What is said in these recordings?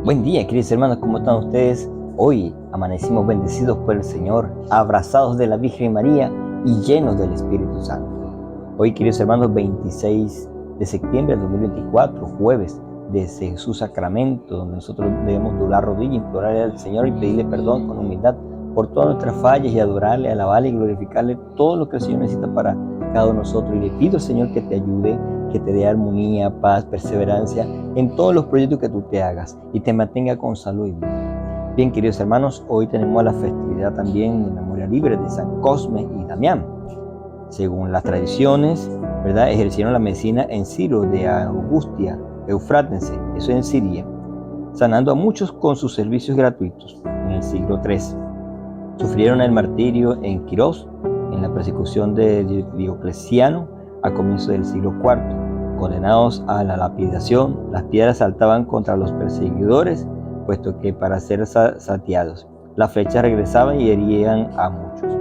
Buen día, queridos hermanos, ¿cómo están ustedes? Hoy amanecimos bendecidos por el Señor, abrazados de la Virgen María y llenos del Espíritu Santo. Hoy, queridos hermanos, 26 de septiembre de 2024, jueves de Jesús Sacramento, donde nosotros debemos doblar rodilla, implorarle al Señor y pedirle perdón con humildad por todas nuestras fallas y adorarle, alabarle y glorificarle todo lo que el Señor necesita para cada uno de nosotros. Y le pido al Señor que te ayude, que te dé armonía, paz, perseverancia en todos los proyectos que tú te hagas y te mantenga con salud y vida. Bien, queridos hermanos, hoy tenemos la festividad también de memoria libre de San Cosme y Damián. Según las tradiciones, ¿verdad?, ejercieron la medicina en Ciro de Angustia, Eufrátense, eso en Siria, sanando a muchos con sus servicios gratuitos en el siglo III. Sufrieron el martirio en Quirós, en la persecución de Diocleciano a comienzos del siglo IV. Condenados a la lapidación, las piedras saltaban contra los perseguidores, puesto que para ser satiados, las flechas regresaban y herían a muchos.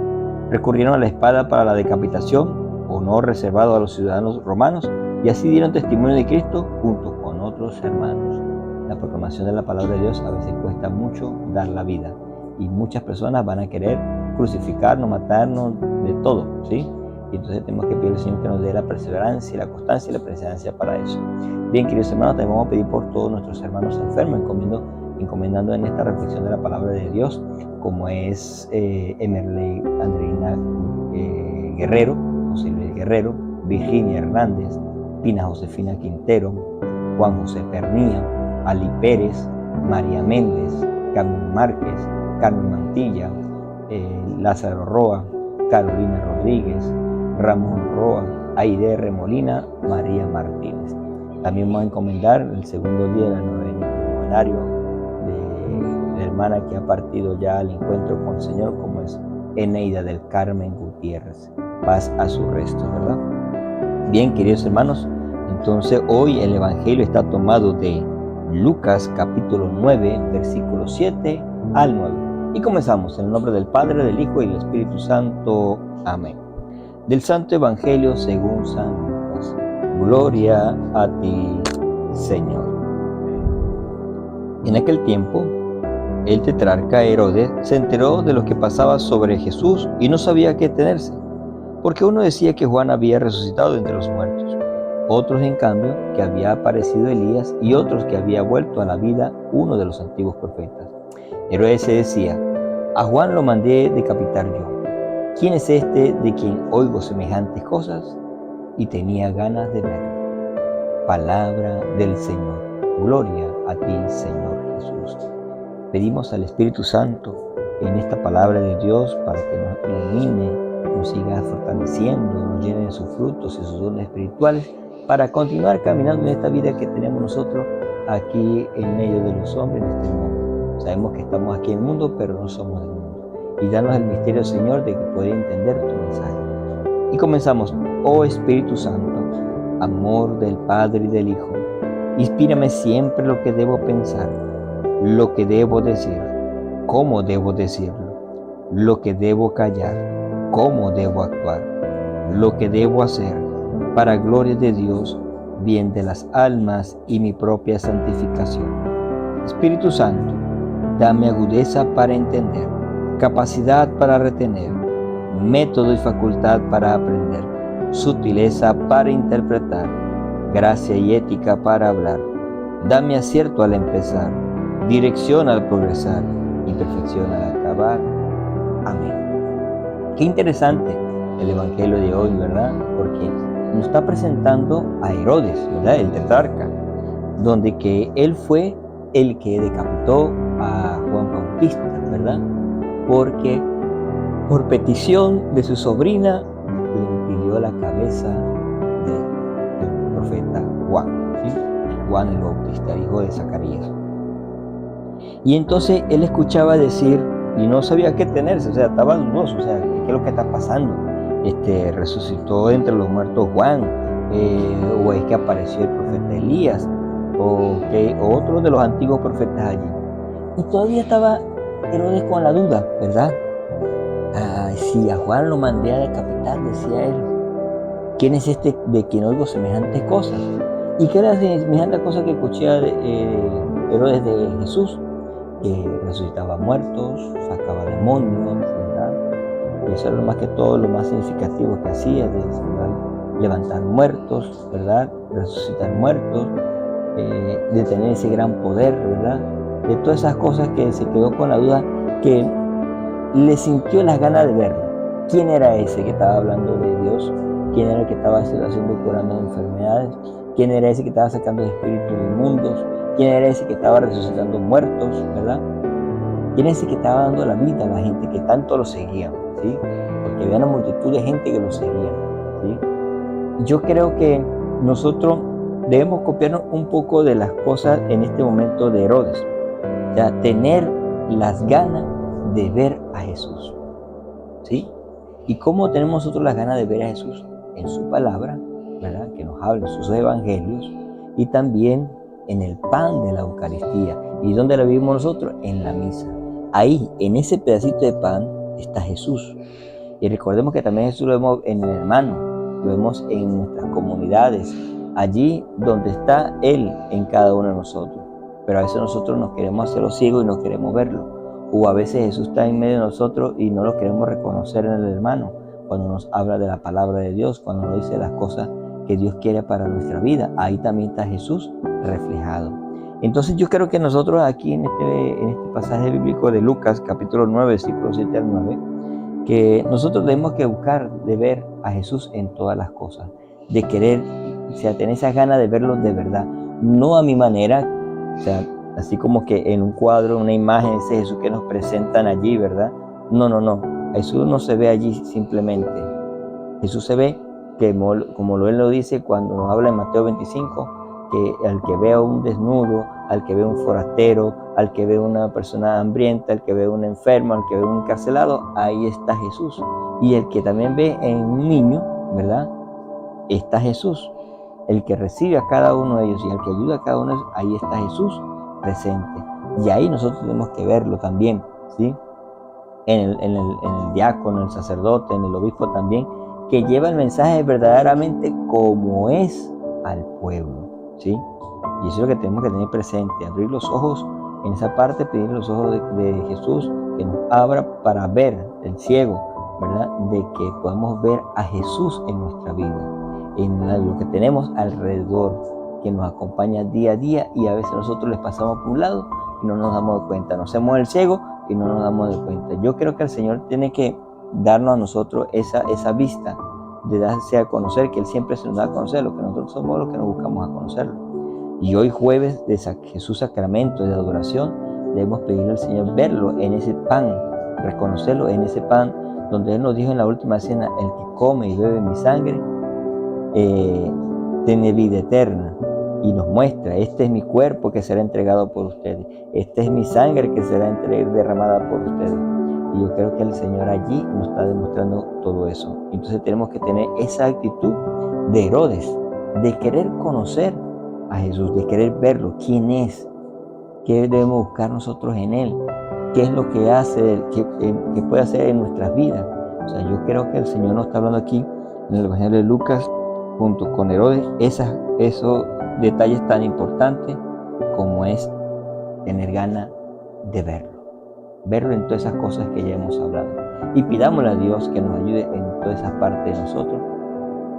Recurrieron a la espada para la decapitación, honor reservado a los ciudadanos romanos, y así dieron testimonio de Cristo junto con otros hermanos. La proclamación de la palabra de Dios a veces cuesta mucho dar la vida, y muchas personas van a querer crucificarnos, matarnos, de todo, ¿sí? Y entonces tenemos que pedir al Señor que nos dé la perseverancia, la constancia y la perseverancia para eso. Bien, queridos hermanos, también vamos a pedir por todos nuestros hermanos enfermos, encomendando en esta reflexión de la palabra de Dios, como es Emerley Andreina Guerrero, José Luis Guerrero, Virginia Hernández, Pina Josefina Quintero, Juan José Pernía, Ali Pérez, María Méndez, Carmen Márquez, Carmen Mantilla, Lázaro Roa, Carolina Rodríguez, Ramón Roa, Aide Remolina, María Martínez. También vamos a encomendar el segundo día del novenario de la hermana que ha partido ya al encuentro con el Señor, como es Eneida del Carmen Gutiérrez. Paz a su resto, ¿verdad? Bien, queridos hermanos, entonces hoy el Evangelio está tomado de Lucas capítulo 9, versículo 7 al 9. Y comenzamos en el nombre del Padre, del Hijo y del Espíritu Santo. Amén. Del Santo Evangelio según San Lucas. Gloria a ti, Señor. En aquel tiempo, el tetrarca Herodes se enteró de lo que pasaba sobre Jesús y no sabía qué tenerse, porque uno decía que Juan había resucitado entre los muertos, otros en cambio que había aparecido Elías y otros que había vuelto a la vida uno de los antiguos profetas. Herodes se decía: a Juan lo mandé decapitar yo. ¿Quién es este de quien oigo semejantes cosas? Y tenía ganas de verlo. Palabra del Señor. Gloria a ti, Señor Jesús. Pedimos al Espíritu Santo en esta palabra de Dios para que nos ilumine, nos siga fortaleciendo, nos llene de sus frutos y sus dones espirituales para continuar caminando en esta vida que tenemos nosotros aquí en medio de los hombres en este mundo. Sabemos que estamos aquí en el mundo, pero no somos del mundo. Y danos el misterio, Señor, de que pueda entender tu mensaje. Y comenzamos. Oh Espíritu Santo, amor del Padre y del Hijo, inspírame siempre lo que debo pensar, lo que debo decir, cómo debo decirlo, lo que debo callar, cómo debo actuar, lo que debo hacer, para gloria de Dios, bien de las almas y mi propia santificación. Espíritu Santo, dame agudeza para entender, capacidad para retener, método y facultad para aprender, sutileza para interpretar, gracia y ética para hablar. Dame acierto al empezar, dirección al progresar y perfección al acabar. Amén. Qué interesante el Evangelio de hoy, ¿verdad? Porque nos está presentando a Herodes, ¿verdad?, el tetrarca, donde que él fue el que decapitó a Juan Bautista, ¿verdad? Porque por petición de su sobrina le pidió la cabeza del profeta Juan, ¿sí? Juan el Bautista, hijo de Zacarías. Y entonces él escuchaba decir y no sabía qué tenerse, o sea, estaba dudoso, o sea, ¿qué es lo que está pasando? Resucitó entre los muertos Juan, o es que apareció el profeta Elías, o otro de los antiguos profetas allí. Y todavía estaba Herodes con la duda, ¿verdad? Si a Juan lo mandé a decapitar, decía él, ¿quién es de quien oigo semejantes cosas? ¿Y qué era semejante cosa que escuché Herodes de Jesús, que resucitaba muertos, sacaba demonios, ¿verdad? Y eso era lo más que todo, lo más significativo que hacía, ¿verdad? Levantar muertos, ¿verdad? Resucitar muertos, de tener ese gran poder, ¿verdad? De todas esas cosas que se quedó con la duda, que le sintió las ganas de verlo. ¿Quién era ese que estaba hablando de Dios? ¿Quién era el que estaba haciendo y curando enfermedades? ¿Quién era ese que estaba sacando espíritus inmundos? ¿Quién era ese que estaba resucitando muertos, verdad? ¿Quién es ese que estaba dando la vida a la gente que tanto lo seguían? ¿Sí? Porque había una multitud de gente que lo seguía, ¿sí? Yo creo que nosotros debemos copiarnos un poco de las cosas en este momento de Herodes. O sea, tener las ganas de ver a Jesús, ¿sí? ¿Y cómo tenemos nosotros las ganas de ver a Jesús? En su palabra, ¿verdad? Que nos habla en sus evangelios, y también en el pan de la Eucaristía. ¿Y dónde la vivimos nosotros? En la misa. Ahí, en ese pedacito de pan, está Jesús. Y recordemos que también Jesús lo vemos en el hermano, lo vemos en nuestras comunidades, allí donde está Él en cada uno de nosotros. Pero a veces nosotros nos queremos hacer los ciegos y no queremos verlo. O a veces Jesús está en medio de nosotros y no lo queremos reconocer en el hermano, cuando nos habla de la palabra de Dios, cuando nos dice las cosas que Dios quiere para nuestra vida. Ahí también está Jesús reflejado. Entonces yo creo que nosotros aquí en este pasaje bíblico de Lucas, capítulo 9, versículos 7 al 9, que nosotros tenemos que buscar de ver a Jesús en todas las cosas, de querer, o sea, tener esas ganas de verlo de verdad, no a mi manera, o sea, así como que en un cuadro, una imagen, ese Jesús que nos presentan allí, ¿verdad? No. Jesús no se ve allí simplemente. Jesús se ve que, como Él lo dice cuando nos habla en Mateo 25, que al que vea un desnudo, al que vea un forastero, al que vea una persona hambrienta, al que vea un enfermo, al que vea un encarcelado, ahí está Jesús. Y el que también ve en un niño, ¿verdad? Está Jesús. El que recibe a cada uno de ellos y el que ayuda a cada uno de ellos, ahí está Jesús presente. Y ahí nosotros tenemos que verlo también, ¿sí? En el diácono, en el sacerdote, en el obispo también, que lleva el mensaje verdaderamente como es al pueblo, ¿sí? Y eso es lo que tenemos que tener presente, abrir los ojos en esa parte, pedir los ojos de Jesús, que nos abra para ver el ciego, ¿verdad? De que podamos ver a Jesús en nuestra vida, en lo que tenemos alrededor, que nos acompaña día a día, y a veces nosotros les pasamos por un lado y no nos damos cuenta, nos hacemos el ciego y no nos damos cuenta. Yo creo que el Señor tiene que darnos a nosotros esa vista de darse a conocer, que Él siempre se nos da a conocer, lo que nosotros somos, los que nos buscamos a conocerlo. Y hoy jueves de Jesús Sacramento de adoración, debemos pedirle al Señor verlo en ese pan, reconocerlo en ese pan, donde Él nos dijo en la última cena: el que come y bebe mi sangre tiene vida eterna. Y nos muestra: este es mi cuerpo que será entregado por ustedes, esta es mi sangre que será derramada por ustedes. Y yo creo que el Señor allí nos está demostrando todo eso. Entonces tenemos que tener esa actitud de Herodes, de querer conocer a Jesús, de querer verlo, quién es, qué debemos buscar nosotros en Él, qué es lo que hace, qué puede hacer en nuestras vidas. O sea, yo creo que el Señor nos está hablando aquí en el Evangelio de Lucas, junto con Herodes, esos detalles tan importantes como es tener ganas de verlo en todas esas cosas que ya hemos hablado. Y pidámosle a Dios que nos ayude en todas esas partes de nosotros,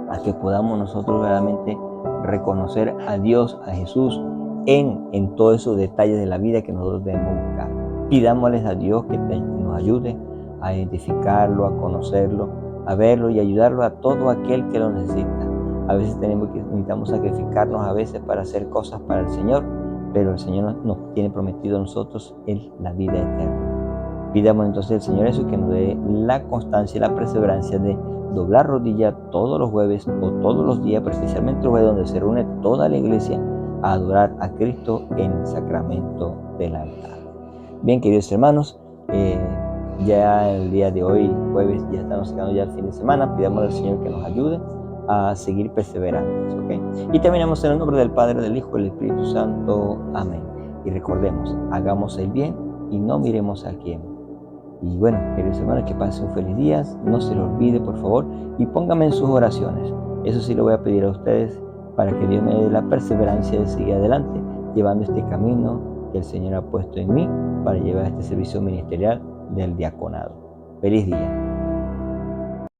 a que podamos nosotros realmente reconocer a Dios, a Jesús, en todos esos detalles de la vida que nosotros debemos buscar. Pidámosles a Dios que nos ayude a identificarlo, a conocerlo, a verlo y ayudarlo a todo aquel que lo necesita. A veces necesitamos sacrificarnos a veces para hacer cosas para el Señor, pero el Señor nos tiene prometido a nosotros la vida eterna. Pidamos entonces al Señor eso, que nos dé la constancia y la perseverancia de doblar rodilla todos los jueves o todos los días, pero especialmente los jueves, donde se reúne toda la iglesia a adorar a Cristo en el sacramento del altar. Bien, queridos hermanos, ya el día de hoy, jueves, ya estamos llegando ya al fin de semana. Pidamos al Señor que nos ayude a seguir perseverando, ¿okay? Y terminamos en el nombre del Padre, del Hijo y del Espíritu Santo. Amén. Y recordemos, hagamos el bien y no miremos a quién. Y bueno, queridos hermanos, que pasen un feliz día. No se lo olvide, por favor, y pónganme en sus oraciones. Eso sí lo voy a pedir a ustedes, para que Dios me dé la perseverancia de seguir adelante, llevando este camino que el Señor ha puesto en mí para llevar este servicio ministerial del diaconado. Feliz día.